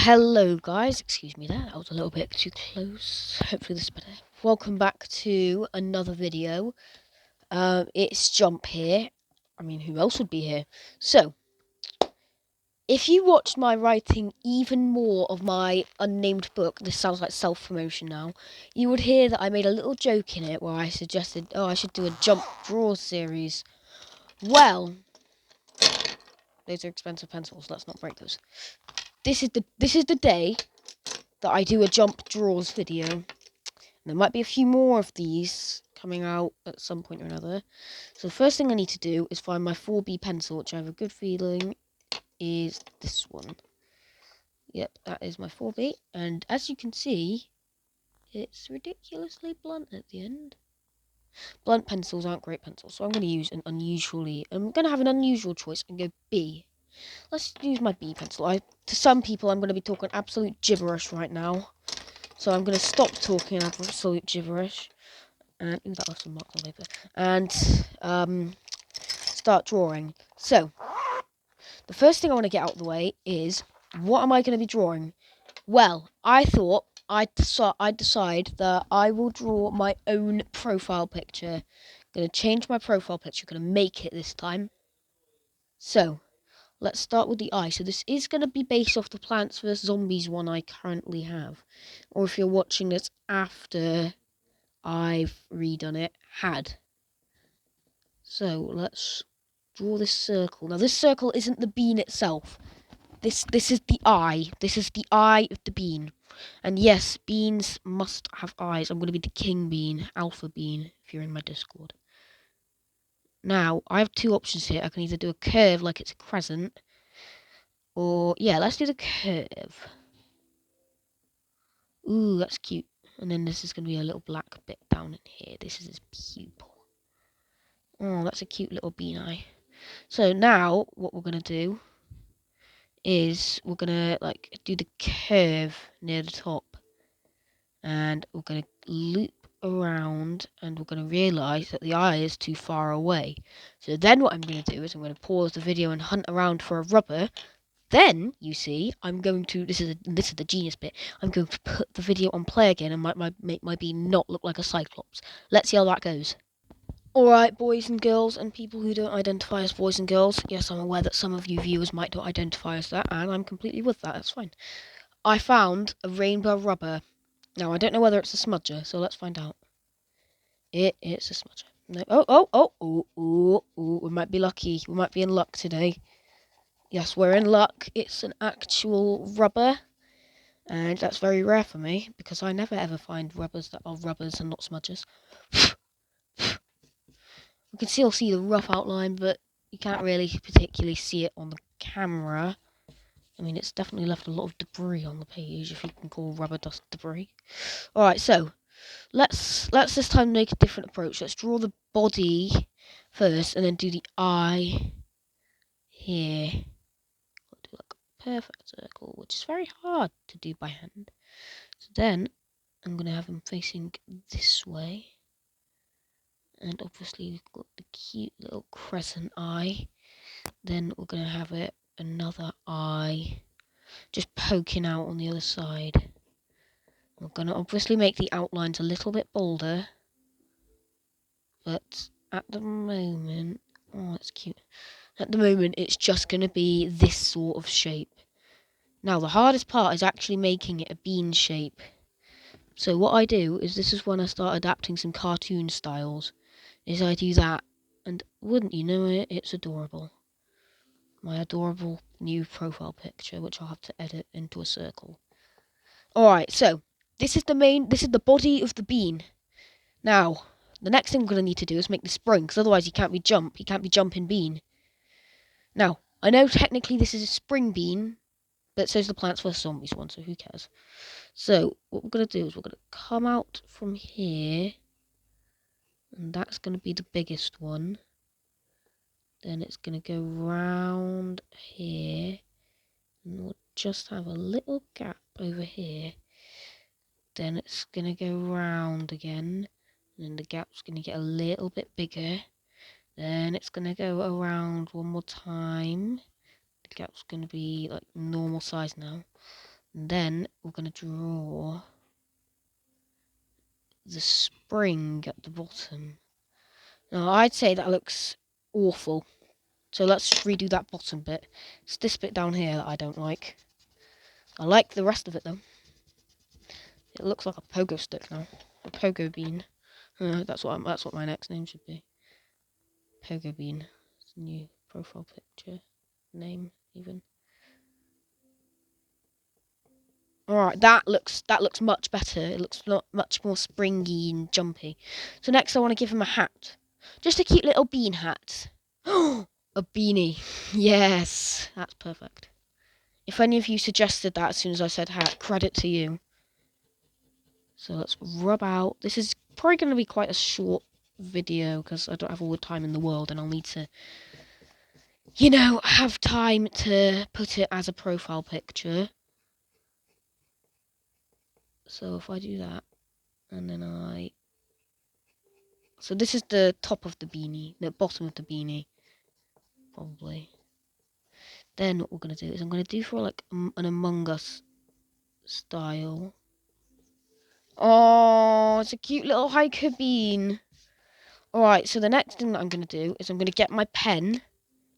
Hello guys, excuse me there, that was a little bit too close. Hopefully this is better. Welcome back to another video. It's Jump here. I mean, who else would be here? So, if you watched my writing even more of my unnamed book, this sounds like self-promotion now, you would hear that I made a little joke in it where I suggested, I should do a Jump Draws series. Well, those are expensive pencils, let's not break those. This is the day that I do a Jump Draws video. There might be a few more of these coming out at some point or another. So the first thing I need to do is find my 4B pencil, which I have a good feeling is this one. Yep, that is my 4B. And as you can see, it's ridiculously blunt at the end. Blunt pencils aren't great pencils, so I'm going to use I'm going to have an unusual choice and go B. Let's use my B pencil. To some people, I'm going to be talking absolute gibberish right now. So I'm going to stop talking absolute gibberish. And that left some marks on paper. And start drawing. So the first thing I want to get out of the way is, what am I going to be drawing? Well, I thought I'd decide that I will draw my own profile picture. Going to change my profile picture. Going to make it this time. So let's start with the eye. So this is going to be based off the Plants vs Zombies one I currently have, or if you're watching this after I've redone it, had. So let's draw this circle. Now this circle isn't the bean itself. This is the eye. This is the eye of the bean. And yes, beans must have eyes. I'm going to be the king bean, alpha bean, if you're in my Discord. Now, I have two options here. I can either do a curve like it's a crescent, or, yeah, let's do the curve. Ooh, that's cute. And then this is going to be a little black bit down in here. This is his pupil. Oh, that's a cute little bean eye. So now, what we're going to do is we're going to do the curve near the top. And we're going to loop around, and we're going to realise that the eye is too far away. So then what I'm going to do is I'm going to pause the video and hunt around for a rubber. Then, you see, I'm going to, this is the genius bit, I'm going to put the video on play again and make my bean not look like a Cyclops. Let's see how that goes. Alright, boys and girls, and people who don't identify as boys and girls. Yes, I'm aware that some of you viewers might not identify as that, and I'm completely with that, that's fine. I found a rainbow rubber. Now, I don't know whether it's a smudger, so let's find out. It is a smudger. No, oh, we might be lucky. We might be in luck today. Yes, we're in luck. It's an actual rubber. And that's very rare for me, because I never ever find rubbers that are rubbers and not smudgers. You can still see the rough outline, but you can't really particularly see it on the camera. I mean, it's definitely left a lot of debris on the page, if you can call rubber dust debris. Alright, so let's this time make a different approach. Let's draw the body first, and then do the eye here. I'll do like a perfect circle, which is very hard to do by hand. So then I'm gonna have him facing this way, and obviously we've got the cute little crescent eye. Then we're gonna have another eye just poking out on the other side. We're gonna obviously make the outlines a little bit bolder, but at the moment, oh, that's cute. At the moment, it's just going to be this sort of shape. Now, the hardest part is actually making it a bean shape. So what I do is, this is when I start adapting some cartoon styles, is I do that, and wouldn't you know it, it's adorable. My adorable new profile picture, which I'll have to edit into a circle. Alright, so, this is the body of the bean. Now, the next thing we're going to need to do is make the spring, because otherwise he can't be jumping bean. Now, I know technically this is a spring bean, but so's the Plants vs Zombies one, so who cares? So, what we're going to do is we're going to come out from here, and that's going to be the biggest one. Then it's going to go round here, and we'll just have a little gap over here. Then it's going to go round again, and then the gap's going to get a little bit bigger. Then it's going to go around one more time. The gap's going to be like normal size now. And then we're going to draw the spring at the bottom. Now, I'd say that looks awful. So let's redo that bottom bit. It's this bit down here that I don't like. I like the rest of it, though. It looks like a pogo stick now. A pogo bean. That's what my next name should be. Pogo bean. It's a new profile picture. Name, even. Alright, that looks much better. It looks much more springy and jumpy. So next I want to give him a hat. Just a cute little bean hat. A beanie. Yes, that's perfect. If any of you suggested that as soon as I said hat, credit to you. So let's rub out. This is probably going to be quite a short video because I don't have all the time in the world and I'll need to, you know, have time to put it as a profile picture. So if I do that, and then so this is the top of the beanie, the bottom of the beanie, probably. Then what we're going to do is I'm going to do for like an Among Us style. Oh, it's a cute little hiker bean. Alright, so the next thing that I'm going to do is I'm going to get my pen,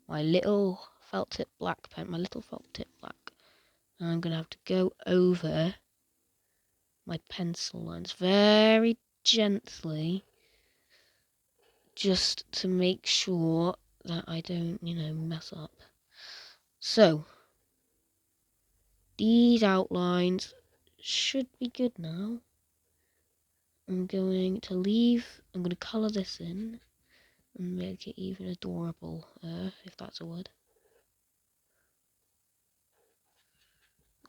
my little felt tip black pen, my little felt tip black. And I'm going to have to go over my pencil lines very gently, just to make sure that I don't, you know, mess up. So, these outlines should be good now. I'm going to colour this in and make it even adorable, if that's a word.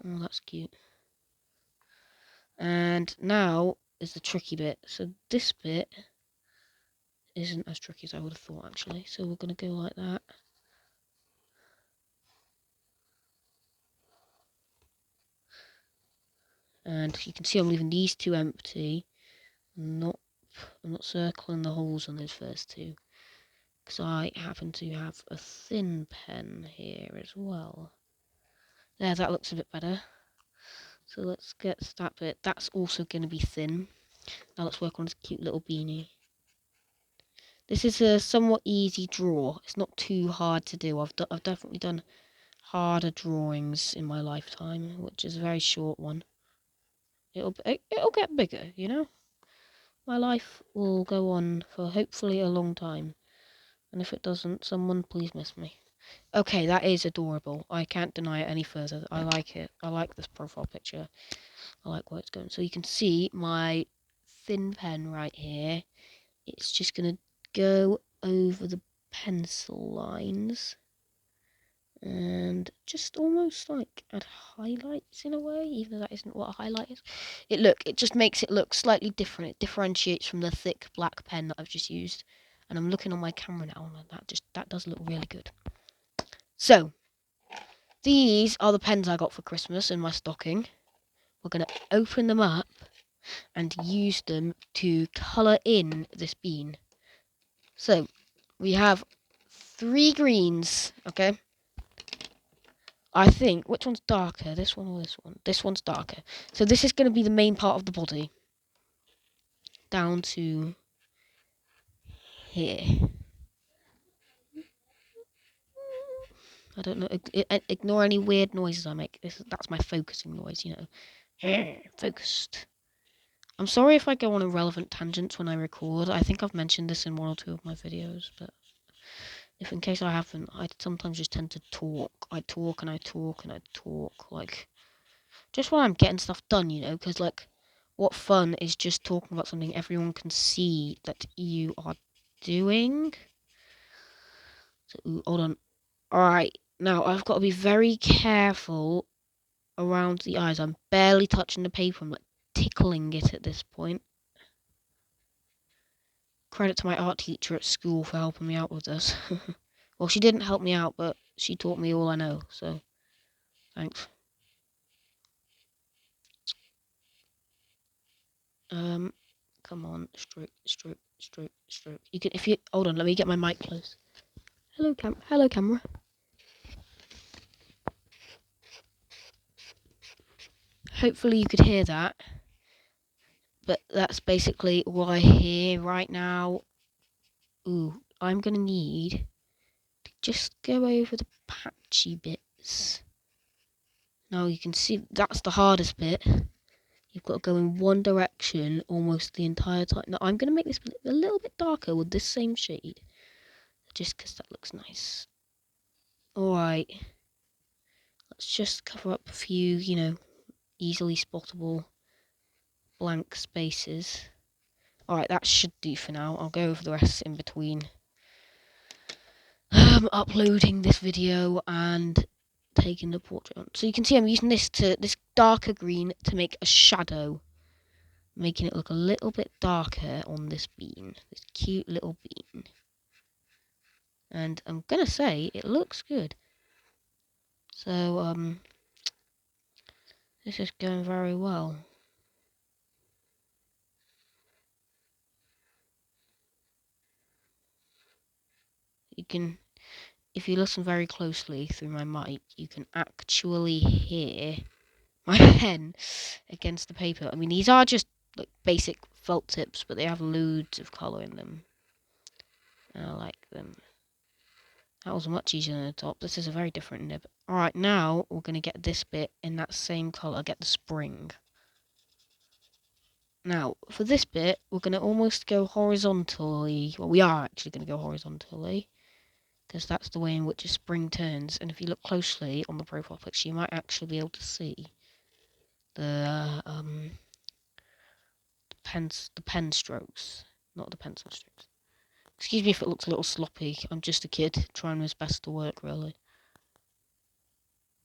Oh, that's cute. And now is the tricky bit. So this bit isn't as tricky as I would have thought, actually. So we're going to go like that. And you can see I'm leaving these two empty. I'm not circling the holes on those first two, because I happen to have a thin pen here as well. There, that looks a bit better. So let's get that bit. That's also going to be thin. Now let's work on this cute little beanie. This is a somewhat easy draw. It's not too hard to do. I've definitely done harder drawings in my lifetime, which is a very short one. It'll get bigger, you know. My life will go on for hopefully a long time, and if it doesn't, someone please miss me. Okay, that is adorable. I can't deny it any further. I like it. I like this profile picture. I like where it's going. So you can see my thin pen right here. It's just going to go over the pencil lines and just almost like add highlights in a way, even though that isn't what a highlight is. It just makes it look slightly different. It differentiates from the thick black pen that I've just used. And I'm looking on my camera now, and that does look really good. So, these are the pens I got for Christmas in my stocking. We're going to open them up and use them to colour in this bean. So, we have 3 greens, okay? I think, which one's darker, this one or this one? This one's darker. So this is going to be the main part of the body. Down to here. I don't know, ignore any weird noises I make. That's my focusing noise, you know. Focused. I'm sorry if I go on irrelevant tangents when I record. I think I've mentioned this in 1 or 2 of my videos, but if in case I haven't, I sometimes just tend to talk. I talk and I talk and I talk, like, just when I'm getting stuff done, you know, because, like, what fun is just talking about something everyone can see that you are doing? So, ooh, hold on. Alright, now I've got to be very careful around the eyes. I'm barely touching the paper. I'm, like, tickling it at this point. Credit to my art teacher at school for helping me out with this. Well, she didn't help me out, but she taught me all I know, so thanks. Come on, stroke, stroke, stroke, stroke. You can, if you, hold on, let me get my mic close. Hello, camera. hopefully you could hear that. But that's basically what I hear right now. Ooh, I'm going to need to just go over the patchy bits. Now you can see that's the hardest bit. You've got to go in one direction almost the entire time. Now I'm going to make this a little bit darker with this same shade. Just because that looks nice. Alright. Let's just cover up a few, easily spottable blank spaces. Alright, that should do for now. I'll go over the rest in between uploading this video and taking the portrait on. So you can see I'm using this darker green to make a shadow, making it look a little bit darker on this bean, this cute little bean. And I'm gonna say it looks good. So this is going very well. You can, if you listen very closely through my mic, you can actually hear my pen against the paper. I mean, these are just like basic felt tips, but they have loads of colour in them. And I like them. That was much easier than the top. This is a very different nib. Alright, now we're going to get this bit in that same colour, get the spring. Now, for this bit, we're going to almost go horizontally. Well, we are actually going to go horizontally, because that's the way in which a spring turns. And if you look closely on the profile picture, you might actually be able to see the pen strokes, not the pencil strokes. Excuse me if it looks a little sloppy. I'm just a kid trying his best to work, really.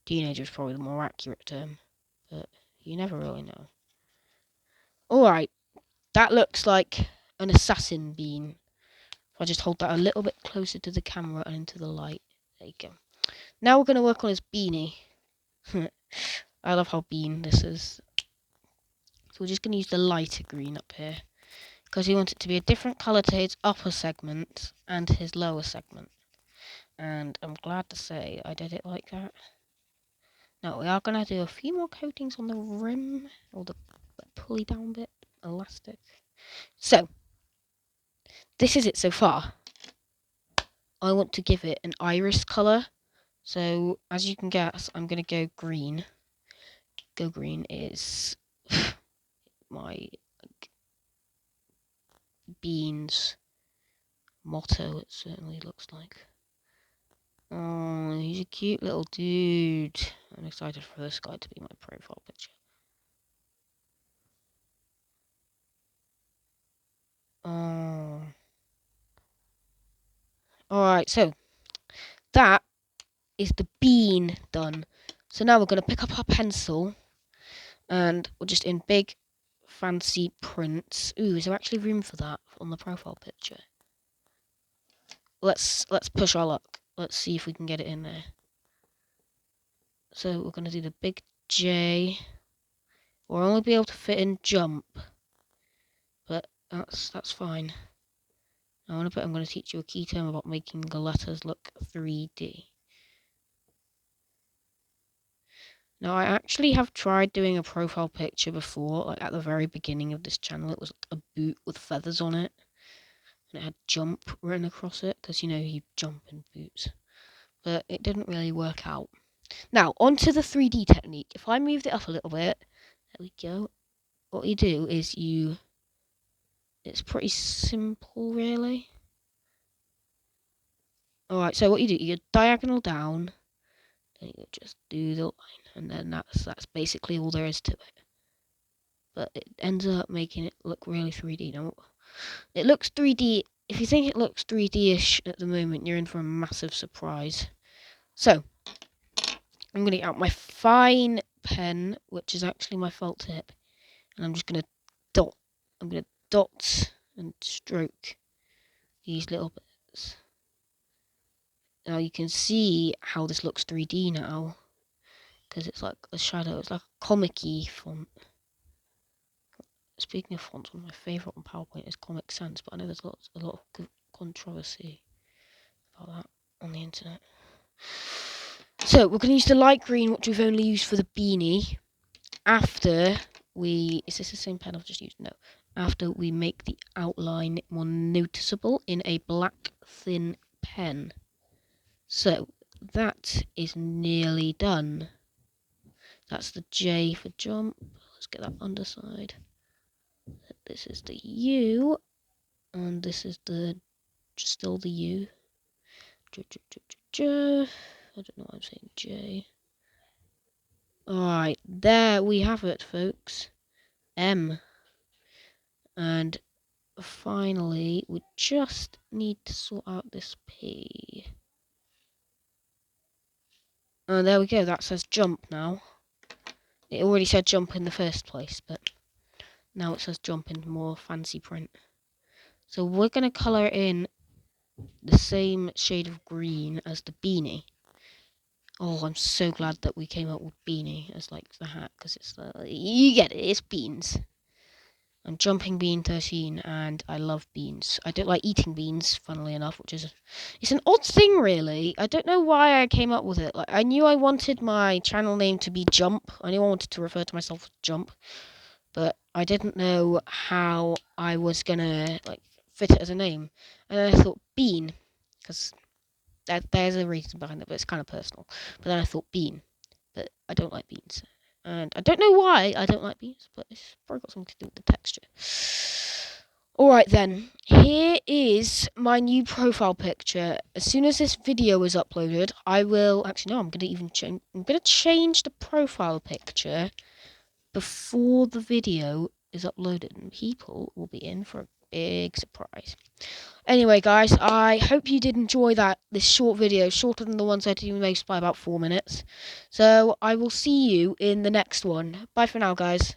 Teenager is probably the more accurate term, but you never really know. Alright, that looks like an assassin bean. If I just hold that a little bit closer to the camera and into the light. There you go. Now we're going to work on his beanie. I love how bean this is. So we're just going to use the lighter green up here, because we want it to be a different colour to his upper segment and his lower segment. And I'm glad to say I did it like that. Now we are going to do a few more coatings on the rim, or the pulley down bit, elastic. So, this is it so far. I want to give it an iris colour. So, as you can guess, I'm going to go green. Go green is my beans motto, it certainly looks like. Oh, he's a cute little dude. I'm excited for this guy to be my profile picture. Oh. Alright, so that is the bean done. So now we're going to pick up our pencil and we're just in big fancy prints. Ooh, is there actually room for that on the profile picture? Let's push our luck. Let's see if we can get it in there. So we're going to do the big J. We'll only be able to fit in jump, but that's fine. I'm going to teach you a key term about making the letters look 3D. Now, I actually have tried doing a profile picture before, like at the very beginning of this channel. It was like a boot with feathers on it, and it had jump written across it, because, you jump in boots. But it didn't really work out. Now, onto the 3D technique. If I moved it up a little bit, there we go. What you do is it's pretty simple, really. Alright, so what you do, you diagonal down, then you just do the line, and then that's basically all there is to it. But it ends up making it look really 3D. Now, it looks 3D. If you think it looks 3D-ish at the moment, you're in for a massive surprise. So, I'm going to get out my fine pen, which is actually my felt tip, and I'm just going to dot. I'm going to dot and stroke these little bits. Now you can see how this looks 3D now, because it's like a shadow. It's like a comic-y font. Speaking of fonts, one of my favourite on PowerPoint is Comic Sans, but I know there's a lot of controversy about that on the internet. So we're going to use the light green, which we've only used for the beanie. after is this the same pen I've just used? No. After we make the outline more noticeable in a black thin pen. So that is nearly done. That's the J for jump. Let's get that underside. This is the U, and this is still the U. I don't know why I'm saying J. Alright, there we have it, folks. M. And finally, we just need to sort out this P. And there we go, that says jump now. It already said jump in the first place, but now it says jump in more fancy print. So we're going to colour in the same shade of green as the beanie. Oh, I'm so glad that we came up with beanie as like the hat, because it's you get it, it's beans. I'm Jumping Bean 13, and I love beans. I don't like eating beans, funnily enough, it's an odd thing, really. I don't know why I came up with it. Like, I knew I wanted my channel name to be Jump. I knew I wanted to refer to myself as Jump, but I didn't know how I was gonna like fit it as a name. And then I thought Bean, because there's a reason behind it, but it's kind of personal. But then I thought Bean, but I don't like beans. And I don't know why I don't like beans, but it's probably got something to do with the texture. Alright then, here is my new profile picture. As soon as this video is uploaded, I will... Actually, no, I'm going to change the profile picture before the video is uploaded. And people will be in for a big surprise. Anyway, guys, I hope you did enjoy this short video, shorter than the ones I do most by about 4 minutes. So I will see you in the next one. Bye for now, guys.